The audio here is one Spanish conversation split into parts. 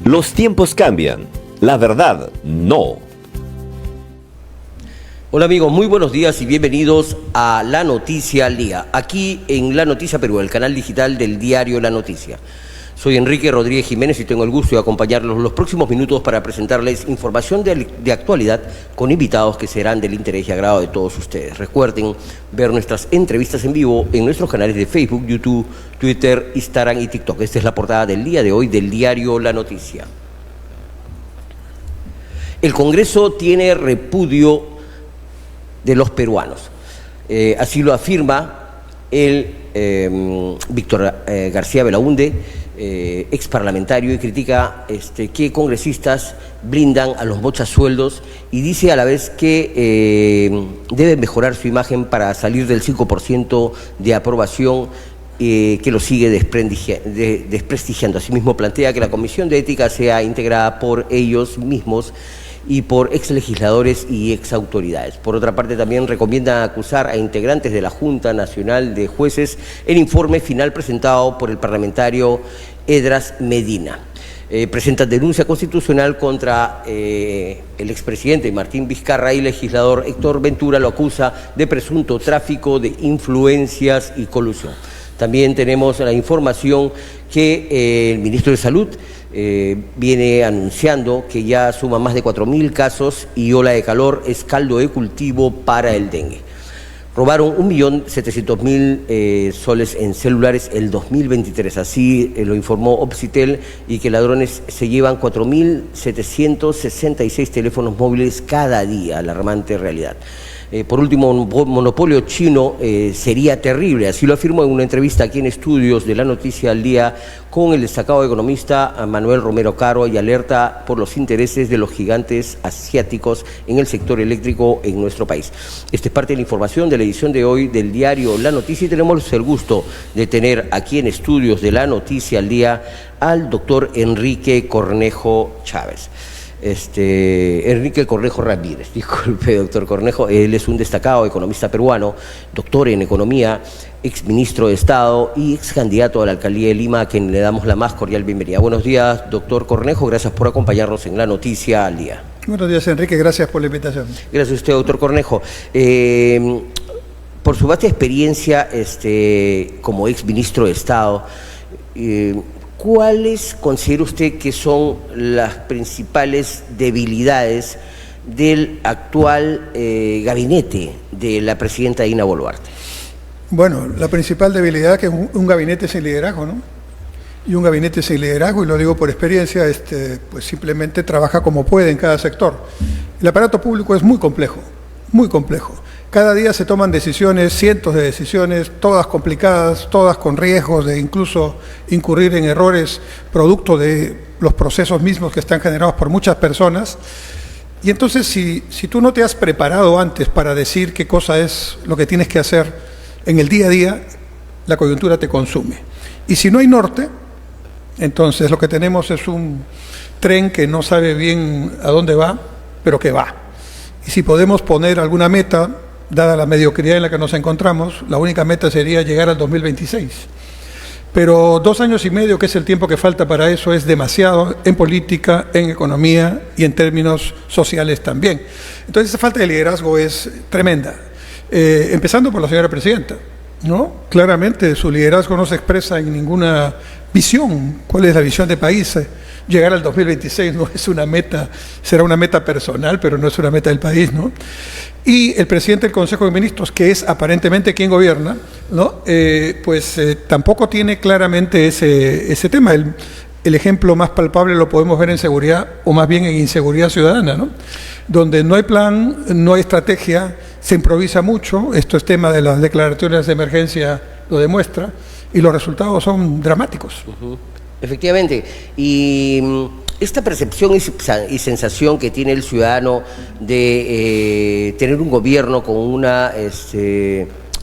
Los tiempos cambian, la verdad no. Hola amigos, muy buenos días y bienvenidos a La Noticia al Día, aquí en La Noticia Perú, el canal digital del diario La Noticia. Soy Enrique Rodríguez Jiménez y tengo el gusto de acompañarlos los próximos minutos para presentarles información de actualidad con invitados que serán del interés y agrado de todos ustedes. Recuerden ver nuestras entrevistas en vivo en nuestros canales de Facebook, YouTube, Twitter, Instagram y TikTok. Esta es la portada del día de hoy del diario La Noticia. El Congreso tiene repudio de los peruanos. Así lo afirma el Víctor García Belaúnde, ex parlamentario, y critica que congresistas brindan a los mochasueldos y dice a la vez que deben mejorar su imagen para salir del 5% de aprobación que lo sigue desprestigiando. Asimismo plantea que la Comisión de Ética sea integrada por ellos mismos y por exlegisladores y exautoridades. Por otra parte, también recomienda acusar a integrantes de la Junta Nacional de Jueces el informe final presentado por el parlamentario Edras Medina. Presentan denuncia constitucional contra el expresidente Martín Vizcarra y el legislador Héctor Ventura lo acusa de presunto tráfico de influencias y colusión. También tenemos la información que el ministro de Salud viene anunciando que ya suma más de 4.000 casos y ola de calor es caldo de cultivo para el dengue. Robaron 1.700.000 soles en celulares el 2023, así lo informó Opsitel, y que ladrones se llevan 4.766 teléfonos móviles cada día, alarmante realidad. Por último, un monopolio chino sería terrible, así lo afirmó en una entrevista aquí en Estudios de La Noticia al Día con el destacado economista Manuel Romero Caro, y alerta por los intereses de los gigantes asiáticos en el sector eléctrico en nuestro país. Esta es parte de la información de la edición de hoy del diario La Noticia, y tenemos el gusto de tener aquí en Estudios de La Noticia al Día al doctor Enrique Cornejo Chávez. Enrique Cornejo Ramírez, disculpe, doctor Cornejo. Él es un destacado economista peruano, doctor en economía, ex ministro de Estado y ex candidato a la alcaldía de Lima, a quien le damos la más cordial bienvenida. Buenos días, doctor Cornejo, gracias por acompañarnos en La Noticia al Día. Buenos días, Enrique, gracias por la invitación. Gracias a usted, doctor Cornejo. Por su vasta experiencia como ex ministro de Estado, ¿cuáles considera usted que son las principales debilidades del actual gabinete de la presidenta Dina Boluarte? Bueno, la principal debilidad es que un gabinete sin liderazgo, ¿no? Y un gabinete sin liderazgo, y lo digo por experiencia, pues simplemente trabaja como puede en cada sector. El aparato público es muy complejo, muy complejo. Cada día se toman decisiones, cientos de decisiones, todas complicadas, todas con riesgos de incluso incurrir en errores producto de los procesos mismos que están generados por muchas personas. Y entonces, si tú no te has preparado antes para decir qué cosa es lo que tienes que hacer en el día a día, la coyuntura te consume. Y si no hay norte, entonces lo que tenemos es un tren que no sabe bien a dónde va, pero que va. Y si podemos poner alguna meta, dada la mediocridad en la que nos encontramos, la única meta sería llegar al 2026. Pero 2 años y medio, que es el tiempo que falta para eso, es demasiado en política, en economía y en términos sociales también. Entonces, esa falta de liderazgo es tremenda. Empezando por la señora presidenta, ¿no? Claramente su liderazgo no se expresa en ninguna visión. ¿Cuál es la visión de país? Llegar al 2026 no es una meta, será una meta personal, pero no es una meta del país, ¿no? Y el presidente del Consejo de Ministros, que es aparentemente quien gobierna, ¿no? Tampoco tiene claramente ese tema. El ejemplo más palpable lo podemos ver en seguridad, o más bien en inseguridad ciudadana, ¿no? Donde no hay plan, no hay estrategia, se improvisa mucho. Esto es tema de las declaratorias de emergencia, lo demuestra, y los resultados son dramáticos. Efectivamente, y esta percepción y sensación que tiene el ciudadano de tener un gobierno con una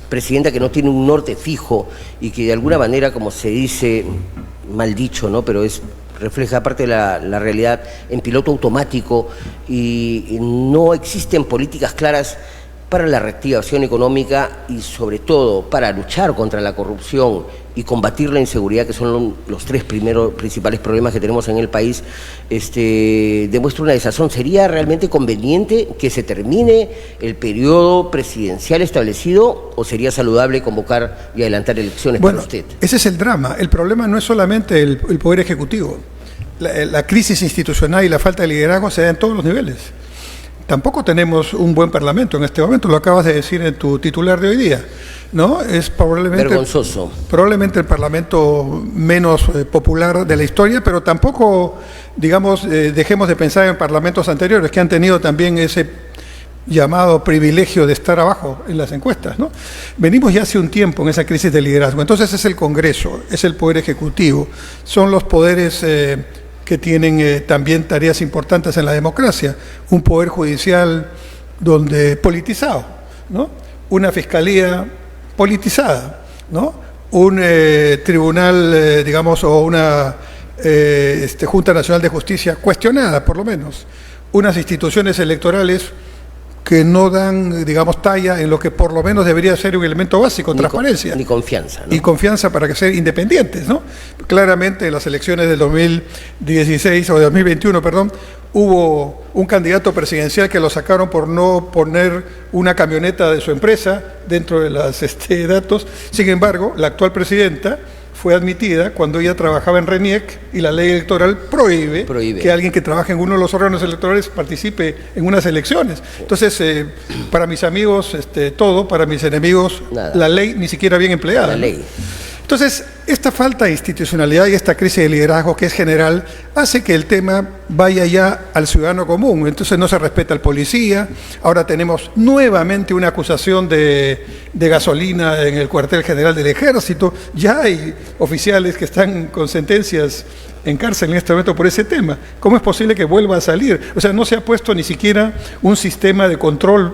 presidenta que no tiene un norte fijo y que de alguna manera, como se dice, mal dicho, ¿no? Pero refleja parte de la realidad, en piloto automático, y no existen políticas claras para la reactivación económica y sobre todo para luchar contra la corrupción y combatir la inseguridad, que son los tres principales problemas que tenemos en el país, demuestra una desazón. ¿Sería realmente conveniente que se termine el periodo presidencial establecido o sería saludable convocar y adelantar elecciones para usted? Ese es el drama. El problema no es solamente el Poder Ejecutivo. La crisis institucional y la falta de liderazgo se da en todos los niveles. Tampoco tenemos un buen parlamento en este momento, lo acabas de decir en tu titular de hoy día, ¿no? Es vergonzoso. Probablemente el parlamento menos popular de la historia, pero tampoco, digamos, dejemos de pensar en parlamentos anteriores que han tenido también ese llamado privilegio de estar abajo en las encuestas, ¿no? Venimos ya hace un tiempo en esa crisis de liderazgo. Entonces es el Congreso, es el Poder Ejecutivo, son los poderes que tienen también tareas importantes en la democracia, un poder judicial donde politizado, ¿no? Una fiscalía politizada, ¿no? Un tribunal, digamos, o una Junta Nacional de Justicia cuestionada, por lo menos, unas instituciones electorales que no dan, digamos, talla en lo que por lo menos debería ser un elemento básico, transparencia. Ni confianza, ¿no? Y confianza para que sean independientes, ¿no? Claramente en las elecciones del 2016 o de 2021, perdón, hubo un candidato presidencial que lo sacaron por no poner una camioneta de su empresa dentro de los datos. Sin embargo, la actual presidenta fue admitida cuando ella trabajaba en RENIEC y la ley electoral prohíbe que alguien que trabaje en uno de los órganos electorales participe en unas elecciones. Entonces, para mis amigos todo, para mis enemigos nada. La ley ni siquiera bien empleada. La ley. Entonces, esta falta de institucionalidad y esta crisis de liderazgo que es general hace que el tema vaya ya al ciudadano común. Entonces no se respeta al policía. Ahora tenemos nuevamente una acusación de gasolina en el cuartel general del Ejército. Ya hay oficiales que están con sentencias en cárcel en este momento por ese tema. ¿Cómo es posible que vuelva a salir? O sea, no se ha puesto ni siquiera un sistema de control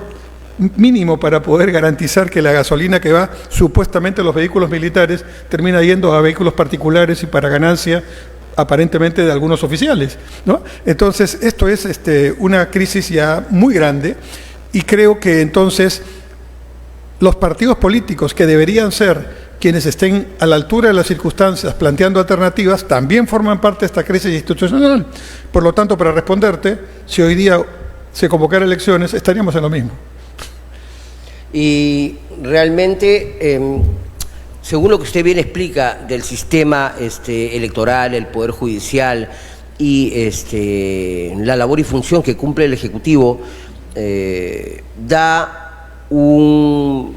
mínimo para poder garantizar que la gasolina que va supuestamente a los vehículos militares termina yendo a vehículos particulares y para ganancia aparentemente de algunos oficiales, ¿no? Entonces esto es una crisis ya muy grande y creo que entonces los partidos políticos que deberían ser quienes estén a la altura de las circunstancias planteando alternativas también forman parte de esta crisis institucional. Por lo tanto, para responderte, si hoy día se convocara elecciones estaríamos en lo mismo. Y realmente, según lo que usted bien explica del sistema electoral, el Poder Judicial y la labor y función que cumple el Ejecutivo, da un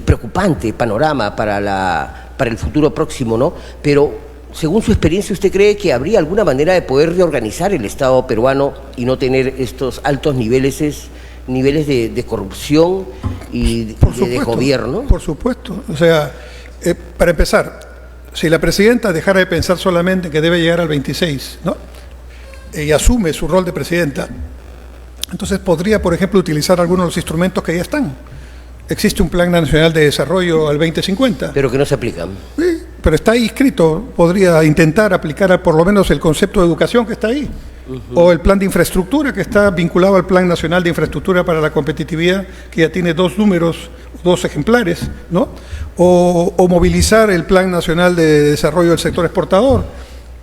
preocupante panorama para el futuro próximo, ¿no? Pero, según su experiencia, ¿usted cree que habría alguna manera de poder reorganizar el Estado peruano y no tener estos altos niveles de corrupción y de gobierno? Por supuesto. O sea, para empezar, si la presidenta dejara de pensar solamente que debe llegar al 26, ¿no? Y asume su rol de presidenta, entonces podría, por ejemplo, utilizar algunos de los instrumentos que ya están. Existe un Plan Nacional de Desarrollo al 2050. Pero que no se aplican. Sí, pero está ahí escrito. Podría intentar aplicar por lo menos el concepto de educación que está ahí. O el plan de infraestructura que está vinculado al Plan Nacional de Infraestructura para la Competitividad, que ya tiene 2 números, 2 ejemplares, ¿no? O movilizar el Plan Nacional de Desarrollo del Sector Exportador.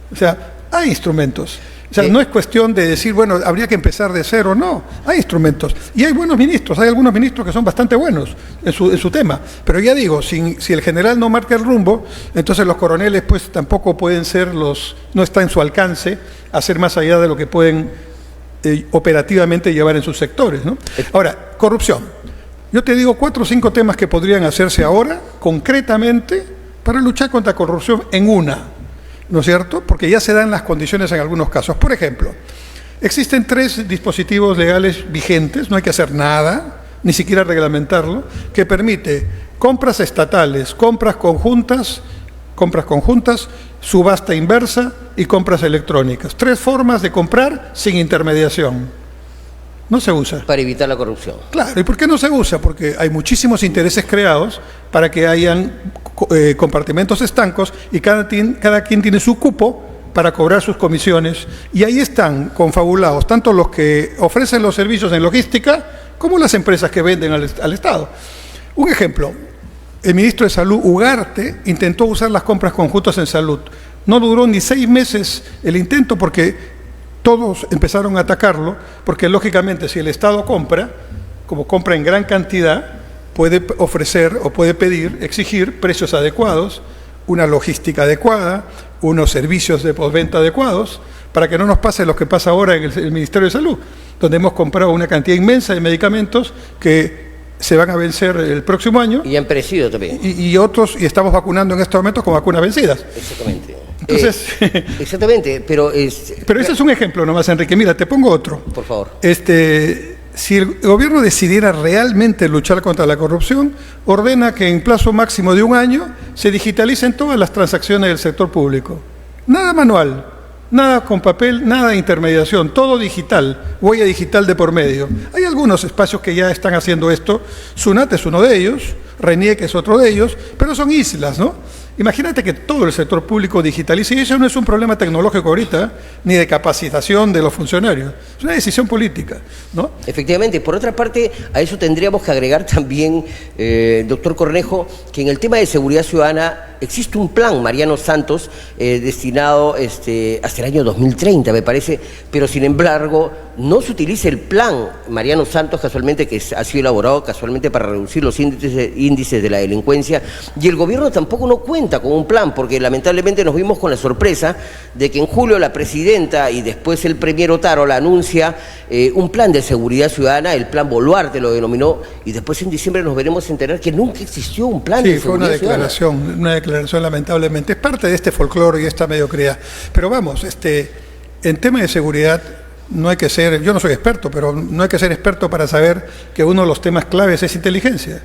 O sea, hay instrumentos. O sea, no es cuestión de decir, bueno, habría que empezar de cero, no. Hay instrumentos. Y hay buenos ministros, hay algunos ministros que son bastante buenos en su tema. Pero ya digo, si el general no marca el rumbo, entonces los coroneles pues tampoco pueden ser no está en su alcance hacer más allá de lo que pueden operativamente llevar en sus sectores, ¿no? Ahora, corrupción. Yo te digo 4 o 5 temas que podrían hacerse ahora, concretamente, para luchar contra la corrupción en una. ¿No es cierto? Porque ya se dan las condiciones en algunos casos. Por ejemplo, existen 3 dispositivos legales vigentes, no hay que hacer nada, ni siquiera reglamentarlo, que permite compras estatales, compras conjuntas, subasta inversa y compras electrónicas. 3 formas de comprar sin intermediación. No se usa. Para evitar la corrupción. Claro, ¿y por qué no se usa? Porque hay muchísimos intereses creados para que hayan compartimentos estancos y cada quien tiene su cupo para cobrar sus comisiones y ahí están confabulados tanto los que ofrecen los servicios en logística como las empresas que venden al Estado. Un ejemplo, el ministro de Salud, Ugarte, intentó usar las compras conjuntas en salud. No duró ni 6 meses el intento porque todos empezaron a atacarlo, porque lógicamente si el Estado compra, como compra en gran cantidad, puede ofrecer o puede pedir, exigir precios adecuados, una logística adecuada, unos servicios de postventa adecuados, para que no nos pase lo que pasa ahora en el Ministerio de Salud, donde hemos comprado una cantidad inmensa de medicamentos que se van a vencer el próximo año. Y han perecido también. Y estamos vacunando en estos momentos con vacunas vencidas. Exactamente. Entonces, exactamente, pero ese es un ejemplo nomás, Enrique. Mira, te pongo otro. Por favor. Si el gobierno decidiera realmente luchar contra la corrupción, ordena que en plazo máximo de 1 año se digitalicen todas las transacciones del sector público. Nada manual, nada con papel, nada de intermediación, todo digital, huella digital de por medio. Hay algunos espacios que ya están haciendo esto. Sunat es uno de ellos, RENIEC es otro de ellos, pero son islas, ¿no? Imagínate que todo el sector público digitalice, y eso no es un problema tecnológico ahorita, ni de capacitación de los funcionarios, es una decisión política, ¿no? Efectivamente. Por otra parte, a eso tendríamos que agregar también, doctor Cornejo, que en el tema de seguridad ciudadana existe un plan, Mariano Santos, destinado hasta el año 2030, me parece, pero sin embargo no se utiliza el plan Mariano Santos, casualmente, que ha sido elaborado casualmente para reducir los índices de la delincuencia, y el gobierno tampoco no cuenta con un plan, porque lamentablemente nos vimos con la sorpresa de que en julio la presidenta y después el premier Otárola anuncia un plan de seguridad ciudadana, el plan Boluarte lo denominó, y después en diciembre nos veremos a enterar que nunca existió un plan de seguridad ciudadana. Sí, fue una declaración lamentablemente, es parte de este folclore y esta mediocridad. Pero vamos, en tema de seguridad no hay que ser, yo no soy experto, pero no hay que ser experto para saber que uno de los temas claves es inteligencia.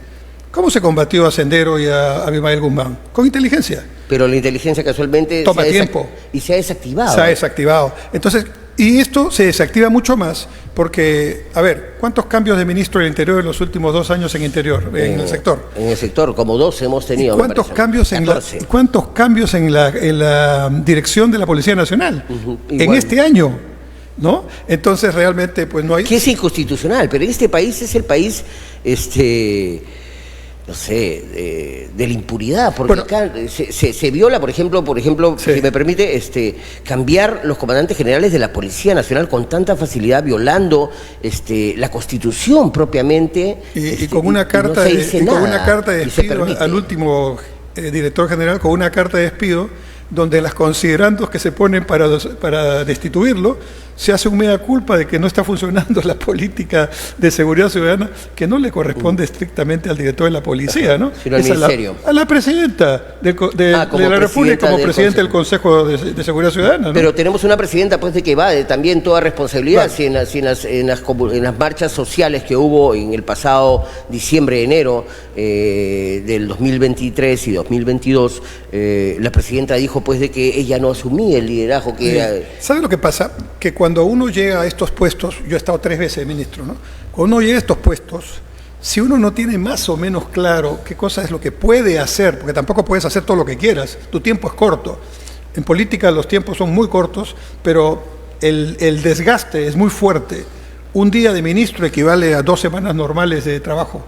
¿Cómo se combatió a Sendero y a Abimael Guzmán? Con inteligencia. Pero la inteligencia casualmente toma tiempo. Y se ha desactivado. Se ha desactivado. Entonces, y esto se desactiva mucho más porque, a ver, ¿cuántos cambios de ministro del Interior en los últimos 2 años en Interior, en el sector? En el sector, como 12 hemos tenido. ¿Cuántos cambios en la dirección de la Policía Nacional? En este año, ¿no? Entonces realmente pues no hay... Que es inconstitucional, pero este país es el país, no sé, de la impunidad, porque bueno, acá se viola, por ejemplo, sí, si me permite, cambiar los comandantes generales de la Policía Nacional con tanta facilidad, violando la Constitución propiamente. Y con una carta de despido al último director general, con una carta de despido, donde las considerandos que se ponen para destituirlo, se hace un mea culpa de que no está funcionando la política de seguridad ciudadana, que no le corresponde estrictamente al director de la policía, ¿no? Sino al ministerio. A la presidenta de la República como presidente del Consejo de Seguridad Ciudadana, ¿no? Pero tenemos una presidenta pues de que va también toda responsabilidad, claro. Si en las marchas sociales que hubo en el pasado diciembre, enero del 2023 y 2022, la presidenta dijo pues de que ella no asumía el liderazgo que era... ¿Sabe lo que pasa? Que cuando uno llega a estos puestos, yo he estado 3 veces de ministro, ¿no? Cuando uno llega a estos puestos, si uno no tiene más o menos claro qué cosa es lo que puede hacer, porque tampoco puedes hacer todo lo que quieras, tu tiempo es corto. En política los tiempos son muy cortos, pero el desgaste es muy fuerte. Un día de ministro equivale a 2 semanas normales de trabajo,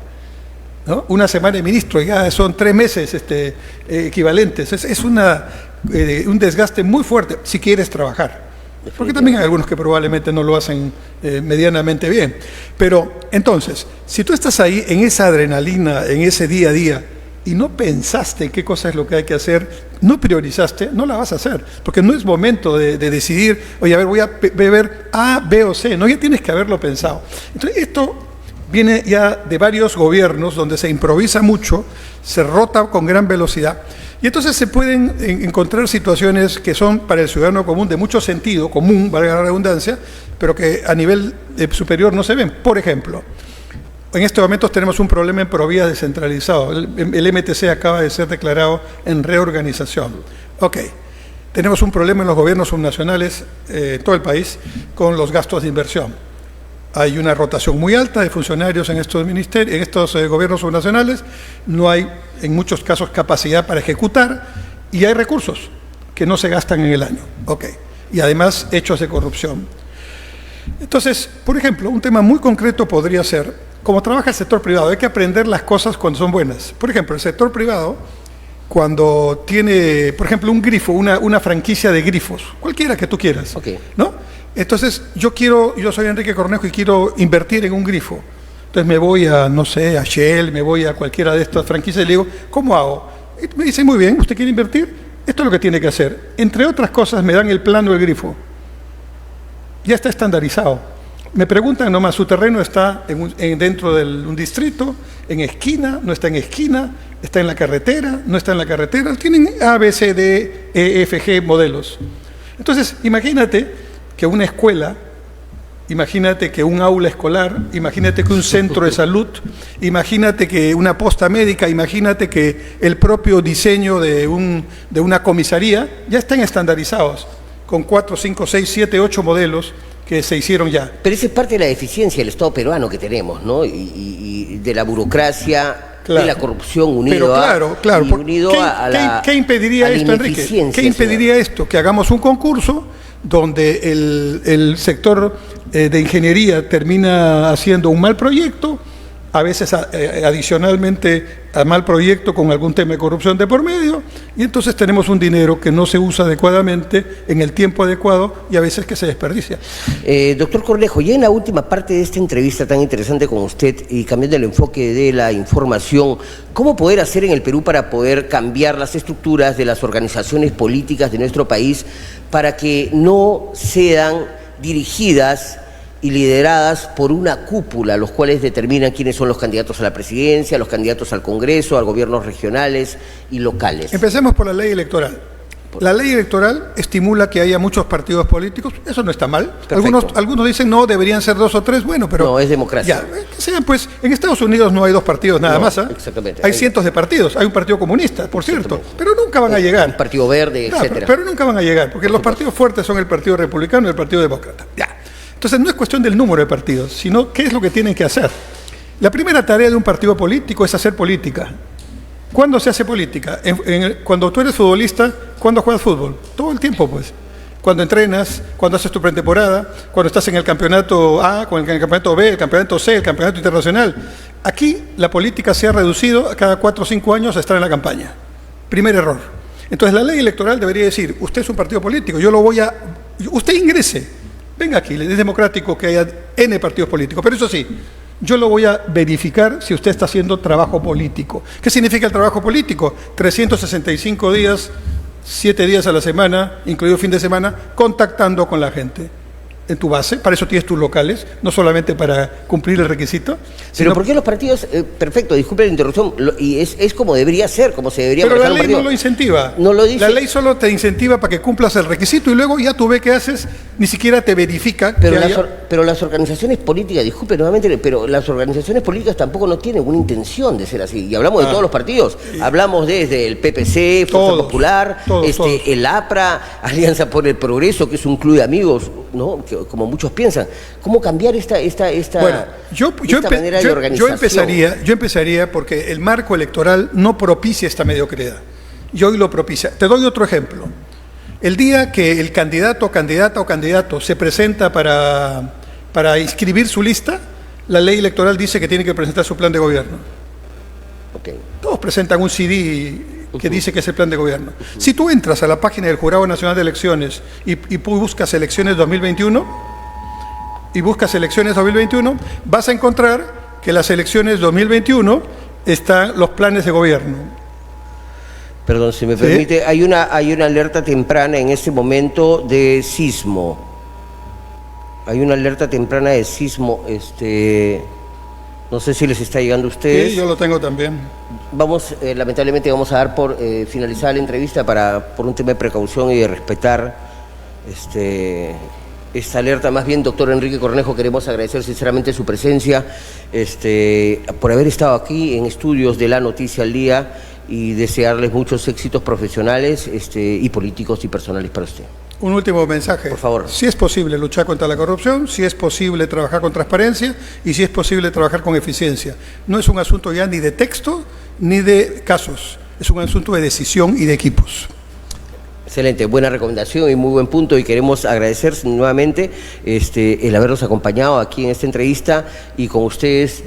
¿no? Una semana de ministro ya son 3 meses equivalentes. Es un desgaste muy fuerte si quieres trabajar. Porque también hay algunos que probablemente no lo hacen medianamente bien. Pero entonces, si tú estás ahí en esa adrenalina, en ese día a día, y no pensaste qué cosa es lo que hay que hacer, no priorizaste, no la vas a hacer. Porque no es momento de decidir, oye, a ver, voy a beber A, B o C. No, ya tienes que haberlo pensado. Entonces, esto viene ya de varios gobiernos donde se improvisa mucho, se rota con gran velocidad. Y entonces se pueden encontrar situaciones que son para el ciudadano común de mucho sentido, común, valga la redundancia, pero que a nivel superior no se ven. Por ejemplo, en estos momentos tenemos un problema en Provías descentralizado. El MTC acaba de ser declarado en reorganización. Ok, tenemos un problema en los gobiernos subnacionales, todo el país, con los gastos de inversión. Hay una rotación muy alta de funcionarios en estos ministerios, en estos gobiernos subnacionales, no hay en muchos casos capacidad para ejecutar y hay recursos que no se gastan en el año. Okay. Y además hechos de corrupción. Entonces, por ejemplo, un tema muy concreto podría ser como trabaja el sector privado, hay que aprender las cosas cuando son buenas. Por ejemplo, el sector privado, cuando tiene, por ejemplo, un grifo, una franquicia de grifos, cualquiera que tú quieras, ¿no? Entonces, yo soy Enrique Cornejo y quiero invertir en un grifo. Entonces me voy a, no sé, a Shell, me voy a cualquiera de estas franquicias y le digo, ¿cómo hago? Y me dice, muy bien, ¿usted quiere invertir? Esto es lo que tiene que hacer. Entre otras cosas, me dan el plano del grifo. Ya está estandarizado. Me preguntan nomás, ¿su terreno está dentro de un distrito, en esquina, no está en esquina, está en la carretera, no está en la carretera? Tienen A, B, C, D, E, F, G modelos. Entonces, imagínate que una escuela, imagínate que un aula escolar, imagínate que un centro de salud, imagínate que una posta médica, imagínate que el propio diseño de una comisaría ya están estandarizados, con 4, 5, 6, 7, 8 modelos que se hicieron ya. Pero esa es parte de la deficiencia del Estado peruano que tenemos, ¿no? Y de la burocracia, de la corrupción unido ¿Qué impediría esto, Enrique? ¿Qué impediría esto? Que hagamos un concurso donde el sector de ingeniería termina haciendo un mal proyecto, a veces adicionalmente a mal proyecto con algún tema de corrupción de por medio, y entonces tenemos un dinero que no se usa adecuadamente en el tiempo adecuado y a veces que se desperdicia. Doctor Cornejo, ya en la última parte de esta entrevista tan interesante con usted y cambiando el enfoque de la información, ¿cómo poder hacer en el Perú para poder cambiar las estructuras de las organizaciones políticas de nuestro país para que no sean dirigidas y lideradas por una cúpula, los cuales determinan quiénes son los candidatos a la presidencia, los candidatos al Congreso, a gobiernos regionales y locales? Empecemos por la ley electoral. La ley electoral estimula que haya muchos partidos políticos, eso no está mal. Algunos dicen no, deberían ser 2 o 3, bueno, pero... No, es democracia. Ya, que sean, pues, en Estados Unidos no hay 2 partidos nada más, ¿eh? Exactamente. Hay cientos de partidos, hay un partido comunista, por cierto, pero nunca van a llegar. Un partido verde, etcétera. Pero nunca van a llegar, porque los partidos fuertes son el Partido Republicano y el Partido Demócrata. Ya. Entonces no es cuestión del número de partidos, sino qué es lo que tienen que hacer. La primera tarea de un partido político es hacer política. ¿Cuándo se hace política? Cuando tú eres futbolista, ¿cuándo juegas fútbol? Todo el tiempo, pues. Cuando entrenas, cuando haces tu pretemporada, cuando estás en el campeonato A, en el campeonato B, el campeonato C, el campeonato internacional. Aquí la política se ha reducido a cada 4 o 5 años a estar en la campaña. Primer error. Entonces la ley electoral debería decir, usted es un partido político, usted ingrese. Venga aquí, es democrático que haya N partidos políticos, pero eso sí, yo lo voy a verificar si usted está haciendo trabajo político. ¿Qué significa el trabajo político? 365 días, 7 días a la semana, incluido fin de semana, contactando con la gente en tu base. Para eso tienes tus locales, no solamente para cumplir el requisito. Pero ¿por qué los partidos, perfecto, disculpe la interrupción, y es como debería ser, como se debería manejar un partido? Pero la ley no lo incentiva. No lo dice. La ley solo te incentiva para que cumplas el requisito y luego ya tú ves qué haces, ni siquiera te verifica. Pero las organizaciones políticas, disculpe nuevamente, pero las organizaciones políticas tampoco no tienen una intención de ser así. Y hablamos de todos los partidos. Hablamos desde el PPC, Fuerza Popular, el APRA, Alianza por el Progreso, que es un club de amigos, ¿no? Que, como muchos piensan. ¿Cómo cambiar esta manera de organización? Yo empezaría porque el marco electoral no propicia esta mediocridad. Y hoy lo propicia. Te doy otro ejemplo. El día que el candidato, candidata o candidato se presenta para inscribir su lista, la ley electoral dice que tiene que presentar su plan de gobierno. Todos presentan un CD que dice que es el plan de gobierno. Si tú entras a la página del Jurado Nacional de Elecciones y buscas elecciones 2021, vas a encontrar que las elecciones 2021 están los planes de gobierno. Perdón, si me permite, hay una alerta temprana en este momento de sismo. Hay una alerta temprana de sismo, no sé si les está llegando a ustedes. Sí, yo lo tengo también. Lamentablemente vamos a dar por finalizada la entrevista por un tema de precaución y de respetar esta alerta. Más bien, doctor Enrique Cornejo, queremos agradecer sinceramente su presencia, por haber estado aquí en estudios de La Noticia al Día y desearles muchos éxitos profesionales y políticos y personales para usted. Un último mensaje. Por favor. Si es posible luchar contra la corrupción, si es posible trabajar con transparencia y si es posible trabajar con eficiencia. No es un asunto ya ni de texto ni de casos, es un asunto de decisión y de equipos. Excelente, buena recomendación y muy buen punto, y queremos agradecer nuevamente el habernos acompañado aquí en esta entrevista, y con ustedes,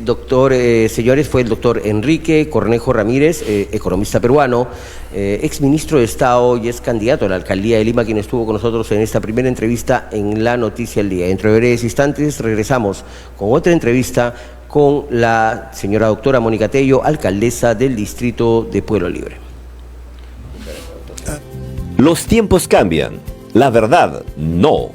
señores, fue el doctor Enrique Cornejo Ramírez, economista peruano, exministro de Estado y ex candidato a la alcaldía de Lima, quien estuvo con nosotros en esta primera entrevista en La Noticia del Día. Dentro de breves instantes regresamos con otra entrevista con la señora doctora Mónica Tello, alcaldesa del distrito de Pueblo Libre. Los tiempos cambian, la verdad no.